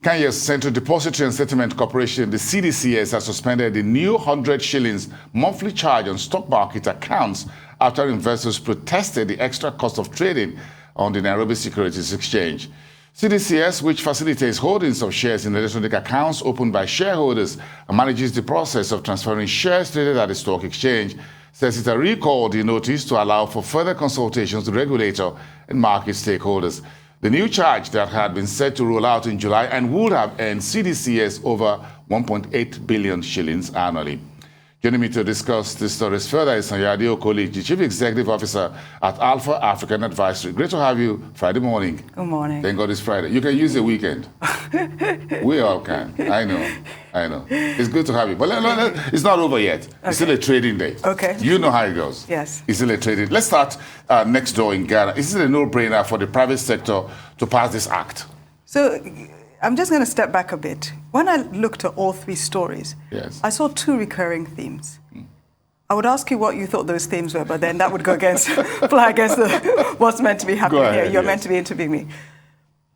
Kenya's Central Depository and Settlement Corporation, the CDCS, has suspended the new 100 shillings monthly charge on stock market accounts after investors protested the extra cost of trading on the Nairobi Securities Exchange. CDCS, which facilitates holdings of shares in electronic accounts opened by shareholders and manages the process of transferring shares traded at the stock exchange, says it has recalled the notice to allow for further consultations with the regulator and market stakeholders. The new charge that had been set to roll out in July and would have earned CDCS over 1.8 billion shillings annually. Joining me to discuss these stories further is Sanyade Okoli, the Chief Executive Officer at Alpha African Advisory. Great to have you Friday morning. Good morning. Thank God it's Friday. You can use the weekend. We all can. I know. It's good to have you. But it's not over yet. Okay. It's still a trading day. Okay. You know how it goes. Yes. It's still a trading. Let's start next door in Ghana. Is it a no-brainer for the private sector to pass this act? So I'm just going to step back a bit. When I looked at all three stories, yes, I saw two recurring themes. I would ask you what you thought those themes were, but then that would go fly against what's meant to be happening here. You're meant to be interviewing me.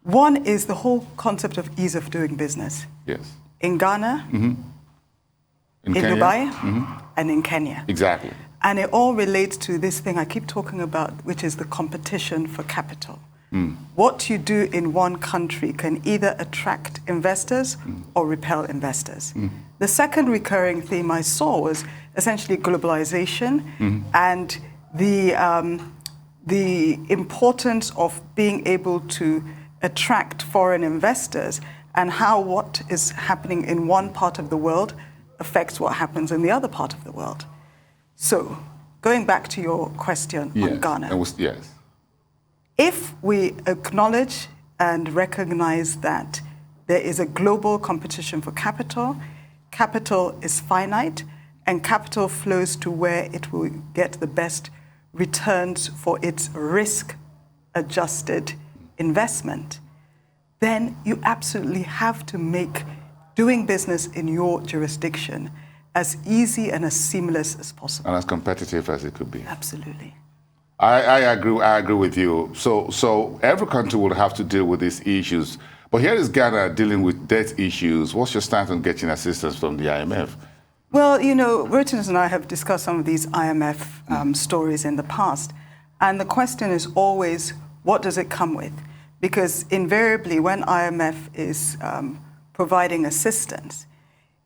One is the whole concept of ease of doing business. Yes. In Ghana, in Dubai, and in Kenya. Exactly. And it all relates to this thing I keep talking about, which is the competition for capital. What you do in one country can either attract investors or repel investors. The second recurring theme I saw was essentially globalization and the importance of being able to attract foreign investors and how what is happening in one part of the world affects what happens in the other part of the world. So, going back to your question on Ghana. Yes. If we acknowledge and recognize that there is a global competition for capital, capital is finite, and capital flows to where it will get the best returns for its risk-adjusted investment, then you absolutely have to make doing business in your jurisdiction as easy and as seamless as possible. And as competitive as it could be. Absolutely. I agree with you. So every country will have to deal with these issues. But here is Ghana dealing with debt issues. What's your stance on getting assistance from the IMF? Well, you know, Rotins and I have discussed some of these IMF stories in the past. And the question is always, what does it come with? Because invariably, when IMF is providing assistance,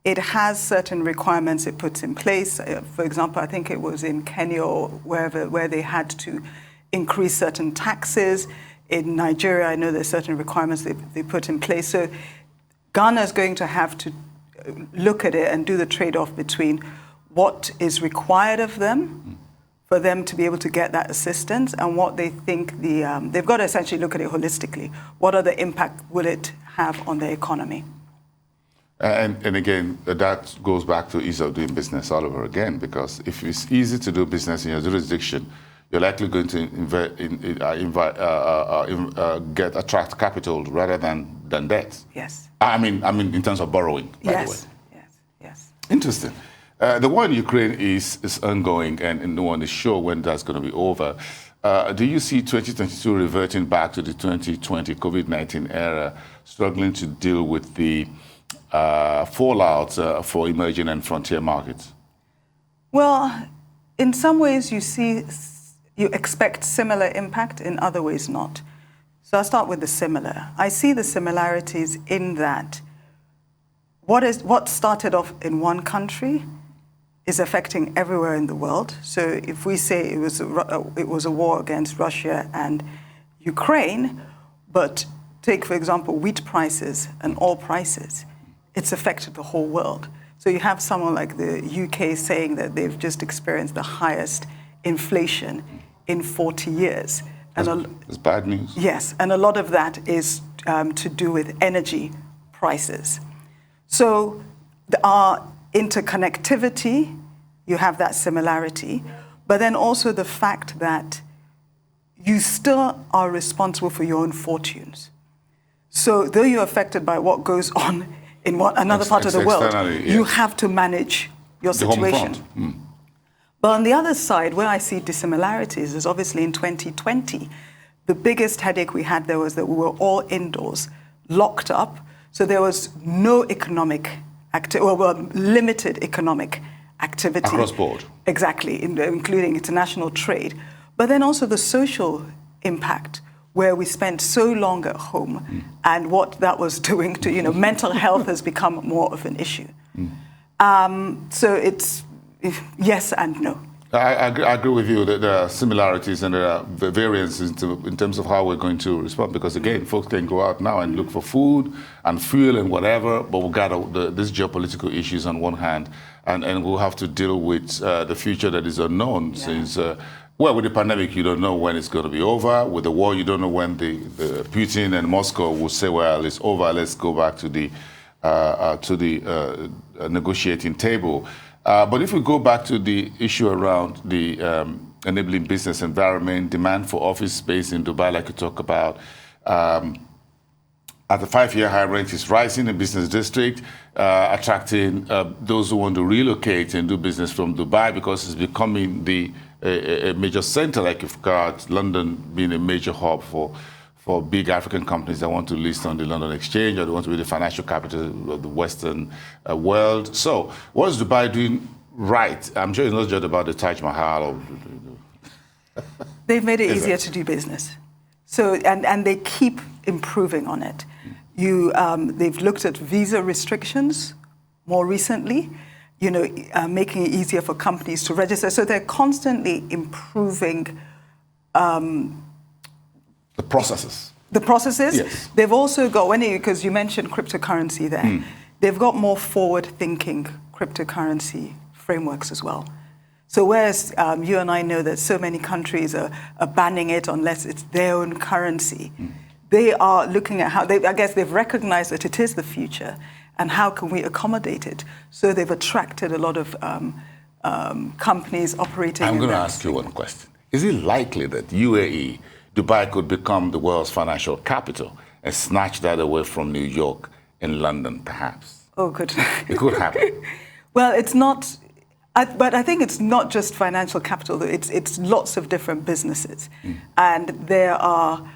it has certain requirements it puts in place. For example, I think it was in Kenya or wherever, where they had to increase certain taxes. In Nigeria, I know there's certain requirements they put in place. So Ghana is going to have to look at it and do the trade-off between what is required of them for them to be able to get that assistance and what they think they've got to essentially look at it holistically. What other impact will it have on the economy? And again, that goes back to ease of doing business all over again, because if it's easy to do business in your jurisdiction, you're likely going to attract capital rather than debt. Yes. I mean, in terms of borrowing, by the way. Yes. Interesting. The war in Ukraine is ongoing, and no one is sure when that's going to be over. Do you see 2022 reverting back to the 2020 COVID-19 era, struggling to deal with the fallout for emerging and frontier markets? Well, in some ways you expect similar impact, in other ways not. So I'll start with the similar. I see the similarities in that what started off in one country is affecting everywhere in the world. So if we say it was a war against Russia and Ukraine, but take, for example, wheat prices and oil prices, it's affected the whole world. So you have someone like the UK saying that they've just experienced the highest inflation in 40 years. That's bad news. Yes, and a lot of that is to do with energy prices. So our interconnectivity, you have that similarity, but then also the fact that you still are responsible for your own fortunes. So though you're affected by what goes on in another part of the world, you have to manage your situation. But on the other side, where I see dissimilarities is obviously in 2020. The biggest headache we had there was that we were all indoors, locked up. So there was no economic activity, well, limited economic activity. Across board. Exactly, including international trade. But then also the social impact, where we spent so long at home and what that was doing to, mental health has become more of an issue. So it's yes and no. I agree with you that there are similarities and there are variances in terms of how we're going to respond. Because again, folks can go out now and look for food and fuel and whatever, but we've got these geopolitical issues on one hand, and we'll have to deal with the future that is unknown. Since well, with the pandemic, you don't know when it's going to be over. With the war, you don't know when the Putin and Moscow will say, "Well, it's over. Let's go back to the negotiating table." But if we go back to the issue around the enabling business environment, demand for office space in Dubai, like you talk about, at the 5-year high rent is rising in business district, attracting those who want to relocate and do business from Dubai because it's becoming a major center, like you've got London being a major hub for big African companies that want to list on the London Exchange, or they want to be the financial capital of the Western world. So what is Dubai doing right? I'm sure it's not just about the Taj Mahal. They've made it easier to do business. So, and they keep improving on it. They've looked at visa restrictions more recently, making it easier for companies to register. So they're constantly improving the processes. The processes? Yes. They've also got, because you mentioned cryptocurrency there, they've got more forward-thinking cryptocurrency frameworks as well. So whereas you and I know that so many countries are banning it unless it's their own currency, they are looking at how, I guess they've recognized that it is the future and how can we accommodate it. So they've attracted a lot of companies operating I'm going to ask you one question. Is it likely that UAE, Dubai could become the world's financial capital and snatch that away from New York and London, perhaps? Oh, good. It could happen. Well, it's not, but I think it's not just financial capital. It's lots of different businesses. And there are,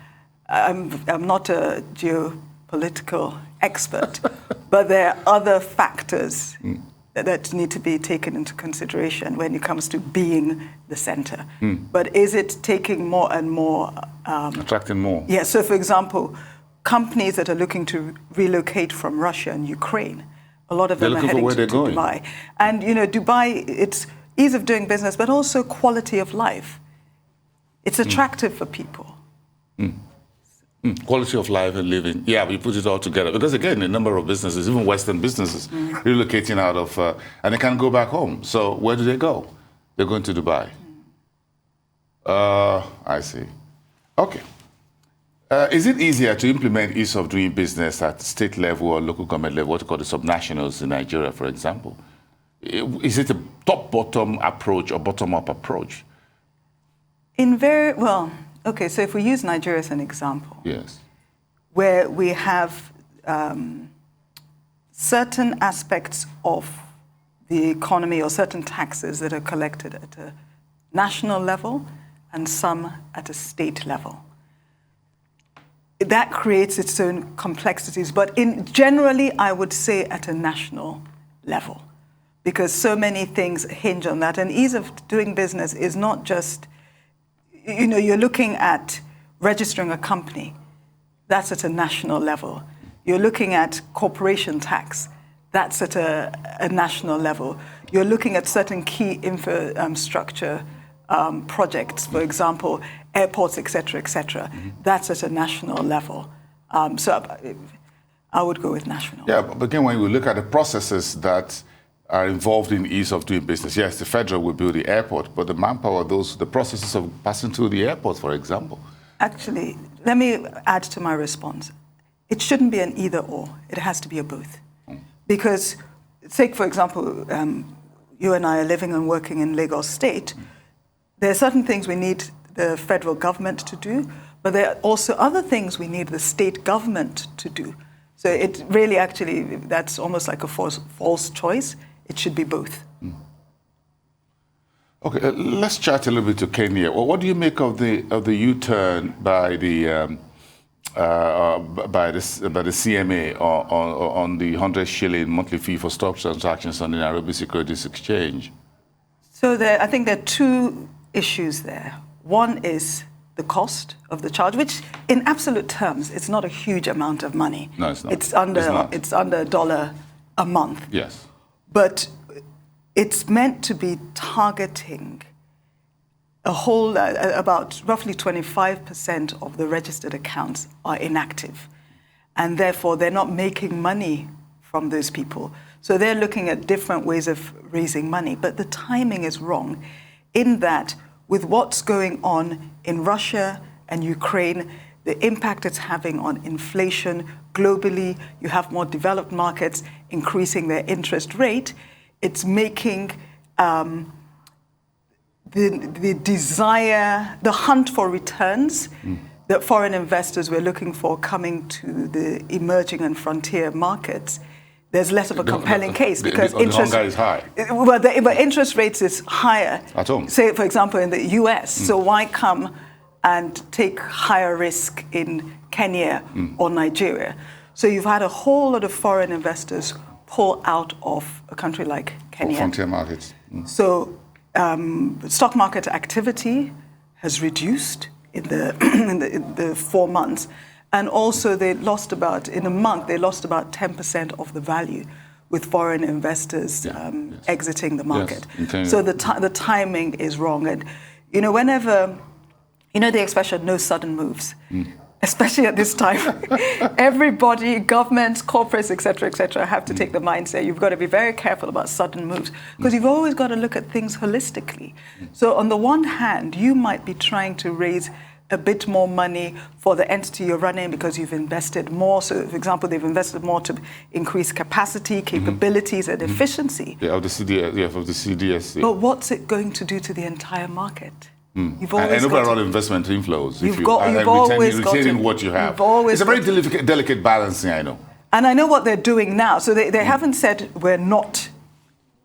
I'm not a geopolitical expert, but there are other factors that need to be taken into consideration when it comes to being the center. But is it taking more and more? Attracting more. Yeah, so for example, companies that are looking to relocate from Russia and Ukraine, a lot of them are heading to Dubai. And Dubai, it's ease of doing business, but also quality of life. It's attractive for people. Quality of life and living. Yeah, we put it all together. Because again, a number of businesses, even Western businesses, relocating out of, and they can't go back home. So where do they go? They're going to Dubai. I see. Okay. Is it easier to implement ease of doing business at state level or local government level, what we call the subnationals in Nigeria, for example? Is it a top-bottom approach or bottom-up approach? Okay, so if we use Nigeria as an example, yes, where we have certain aspects of the economy or certain taxes that are collected at a national level and some at a state level. That creates its own complexities, but generally I would say at a national level, because so many things hinge on that. And ease of doing business is not just, you're looking at registering a company. That's at a national level. You're looking at corporation tax. That's at a national level. You're looking at certain key infrastructure projects, for example, airports, et cetera, That's at a national level. So I would go with national. Yeah, but again, when we look at the processes that are involved in ease of doing business, yes, the federal will build the airport, but the manpower, the processes of passing through the airport, for example. Actually, let me add to my response. It shouldn't be an either or. It has to be a both. Because, take for example, you and I are living and working in Lagos State. There are certain things we need the federal government to do, but there are also other things we need the state government to do. So it really actually, that's almost like a false choice. It should be both. Okay, let's chat a little bit to Kenya. Well, what do you make of the U-turn by the by the CMA on the 100 shilling monthly fee for stock transactions on the Nairobi Securities Exchange? So I think there are two issues there. One is the cost of the charge, which in absolute terms, it's not a huge amount of money. No, it's not. It's under $1 a month. Yes. But it's meant to be targeting a whole, about roughly 25% of the registered accounts are inactive. And therefore, they're not making money from those people. So they're looking at different ways of raising money. But the timing is wrong in that with what's going on in Russia and Ukraine, the impact it's having on inflation globally, you have more developed markets increasing their interest rate, it's making the desire, the hunt for returns that foreign investors were looking for coming to the emerging and frontier markets, there's less of a compelling case because the hunger is high. Well, but interest rates is higher. At home. Say, for example, in the US. So why come and take higher risk in Kenya or Nigeria? So you've had a whole lot of foreign investors pull out of a country like Kenya. For frontier markets. So stock market activity has reduced in the 4 months. And also they lost in a month, they lost about 10% of the value with foreign investors exiting the market. Yes, so the timing is wrong. And, whenever, the expression, no sudden moves, especially at this time, everybody, governments, corporates, et cetera, have to take the mindset. You've got to be very careful about sudden moves because you've always got to look at things holistically. So on the one hand, you might be trying to raise a bit more money for the entity you're running because you've invested more. So, for example, they've invested more to increase capacity, capabilities, and efficiency. Of the CDS. But what's it going to do to the entire market? You've always and overall investment inflows. You've always retaining what you have. It's a very delicate balancing, I know. And I know what they're doing now. So they haven't said we're not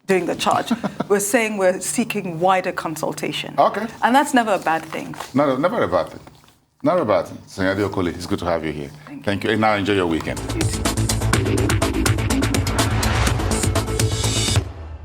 doing the charge. We're saying we're seeking wider consultation. Okay. And that's never a bad thing. No, never a bad thing. Never a bad thing. Sanyade Okoli, it's good to have you here. Thank you. Thank you. And now enjoy your weekend. You too.